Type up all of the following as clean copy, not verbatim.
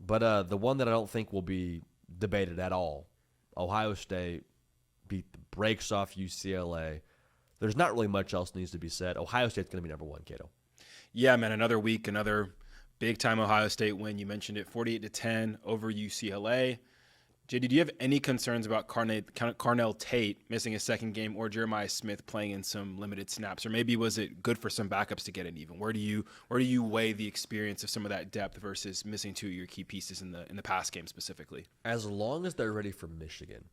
But the one that I don't think will be debated at all, Ohio State beat the brakes off UCLA. There's not really much else needs to be said. Ohio State's going to be number one, Cato. Yeah, man, another week, another big-time Ohio State win. You mentioned it, 48-10 over UCLA. JD, do you have any concerns about Carnell Tate missing a second game or Jeremiah Smith playing in some limited snaps? Or maybe was it good for some backups to get in even? Where do you weigh the experience of some of that depth versus missing two of your key pieces in the pass game specifically? As long as they're ready for Michigan.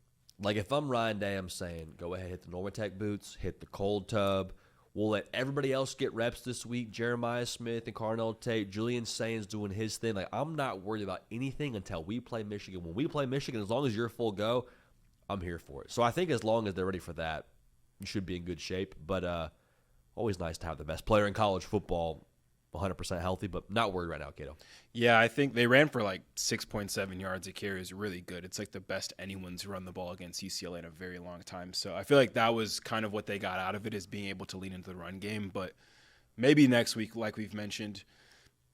Like if I'm Ryan Day, I'm saying go ahead, hit the Normatec boots, hit the cold tub. We'll let everybody else get reps this week. Jeremiah Smith and Carnell Tate. Julian Sayin's doing his thing. Like, I'm not worried about anything until we play Michigan. When we play Michigan, as long as you're full go, I'm here for it. So I think as long as they're ready for that, you should be in good shape. But always nice to have the best player in college football 100% healthy, but not worried right now, Cato. Yeah, I think they ran for like 6.7 yards a carry is really good. It's like the best anyone's run the ball against UCLA in a very long time. So I feel like that was kind of what they got out of it, is being able to lean into the run game. But maybe next week, like we've mentioned,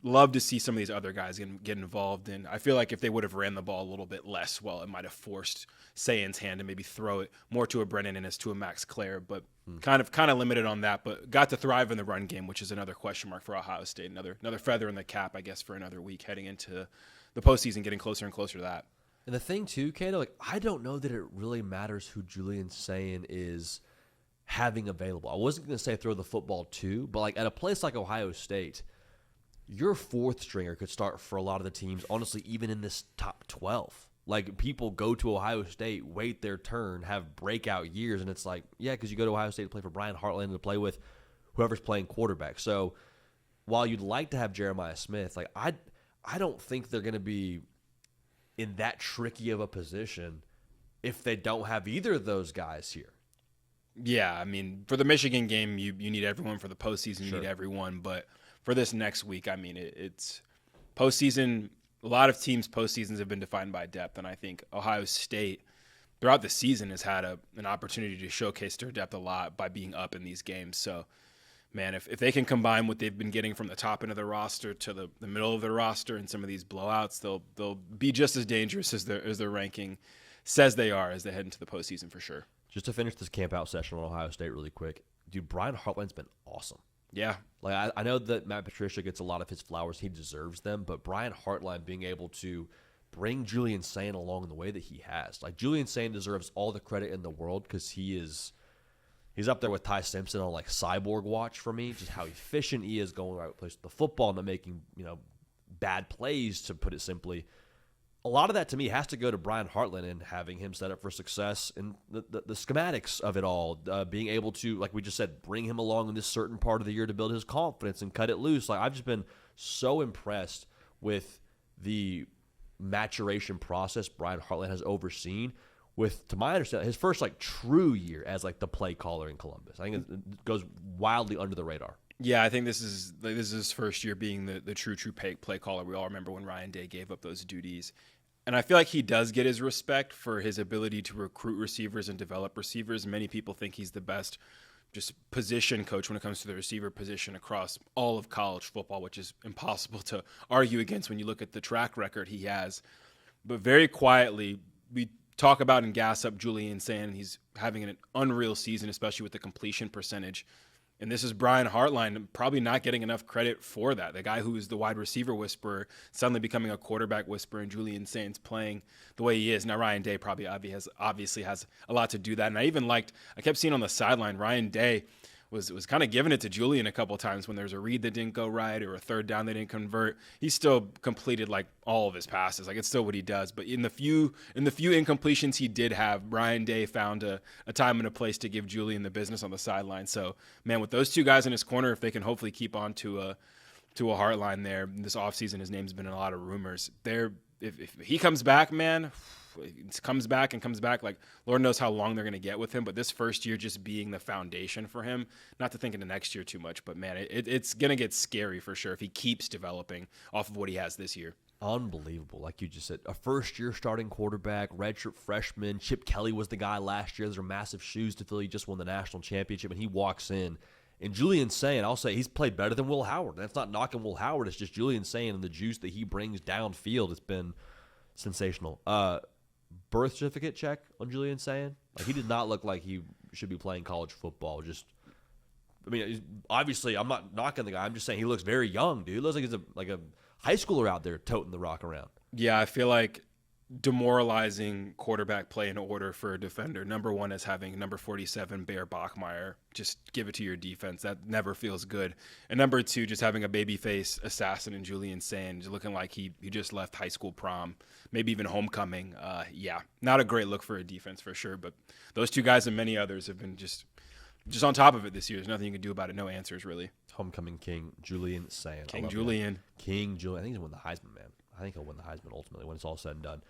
love to see some of these other guys get involved. And I feel like if they would have ran the ball a little bit less well, it might have forced Sayin's hand to maybe throw it more to a Brennan Ennis, to a Max Clare, but kind of limited on that. But got to thrive in the run game, which is another question mark for Ohio State. Another feather in the cap, I guess, for another week heading into the postseason, getting closer and closer to that. And the thing too, Cato, like I don't know that it really matters who Julian Sayin is having available. I wasn't going to say throw the football to, but like at a place like Ohio State, your fourth stringer could start for a lot of the teams, honestly, even in this top 12. Like, people go to Ohio State, wait their turn, have breakout years, and it's like, yeah, because you go to Ohio State to play for Brian Hartline, to play with whoever's playing quarterback. So while you'd like to have Jeremiah Smith, like I don't think they're going to be in that tricky of a position if they don't have either of those guys here. Yeah, I mean, for the Michigan game, you need everyone. For the postseason, you Sure. need everyone. But for this next week, I mean, it's postseason. A lot of teams' postseasons have been defined by depth, and I think Ohio State throughout the season has had an opportunity to showcase their depth a lot by being up in these games. So, man, if they can combine what they've been getting from the top end of the roster to the middle of the roster in some of these blowouts, they'll be just as dangerous as their ranking says they are as they head into the postseason for sure. Just to finish this camp out session on Ohio State really quick, dude, Brian Hartline's been awesome. Yeah. Like I know that Matt Patricia gets a lot of his flowers. He deserves them. But Brian Hartline being able to bring Julian Sayin along the way that he has. Like, Julian Sayin deserves all the credit in the world because he's up there with Ty Simpson on, like, Cyborg watch for me. Just how efficient he is going right place with the football and not making, bad plays, to put it simply. A lot of that, to me, has to go to Brian Hartline and having him set up for success and the schematics of it all, being able to, like we just said, bring him along in this certain part of the year to build his confidence and cut it loose. Like, I've just been so impressed with the maturation process Brian Hartline has overseen with, to my understanding, his first, like, true year as, like, the play caller in Columbus. I think it goes wildly under the radar. Yeah, I think this is his first year being the true play caller. We all remember when Ryan Day gave up those duties. And I feel like he does get his respect for his ability to recruit receivers and develop receivers. Many people think he's the best just position coach when it comes to the receiver position across all of college football, which is impossible to argue against when you look at the track record he has. But very quietly, we talk about and gas up Julian Sayin. He's having an unreal season, especially with the completion percentage. And this is Brian Hartline probably not getting enough credit for that. The guy who is the wide receiver whisperer suddenly becoming a quarterback whisperer, and Julian Sayin's playing the way he is. Now, Ryan Day probably obviously has a lot to do that. And I kept seeing on the sideline, Ryan Day was kind of giving it to Julian a couple of times when there's a read that didn't go right or a third down they didn't convert. He still completed like all of his passes. Like, it's still what he does. But in the few incompletions he did have, Ryan Day found a time and a place to give Julian the business on the sideline. So, man, with those two guys in his corner, if they can hopefully keep on to a Hartline there this offseason, his name's been in a lot of rumors. If he comes back, man, comes back, like, Lord knows how long they're going to get with him. But this first year just being the foundation for him, not to think into next year too much, but, man, it's going to get scary for sure if he keeps developing off of what he has this year. Unbelievable. Like you just said, a first-year starting quarterback, redshirt freshman. Chip Kelly was the guy last year. Those are massive shoes to fill. He just won the national championship, and he walks in And Julian Sayin, I'll say he's played better than Will Howard. That's not knocking Will Howard. It's just Julian Sayin and the juice that he brings downfield. It's been sensational. Birth certificate check on Julian Sayin. Like, he did not look like he should be playing college football. Obviously, I'm not knocking the guy. I'm just saying he looks very young, dude. He looks like he's a high schooler out there toting the rock around. Yeah, I feel like demoralizing quarterback play in order for a defender. Number one is having number 47 Bear Bachmeier. Just give it to your defense. That never feels good. And number two, just having a babyface assassin in Julian Sayin, looking like he just left high school prom, maybe even homecoming. Yeah, not a great look for a defense for sure. But those two guys and many others have been just on top of it this year. There's nothing you can do about it. No answers, really. Homecoming king, Julian Sayin. King Julian. King Julian. I think he'll win the Heisman, man. I think he'll win the Heisman ultimately when it's all said and done.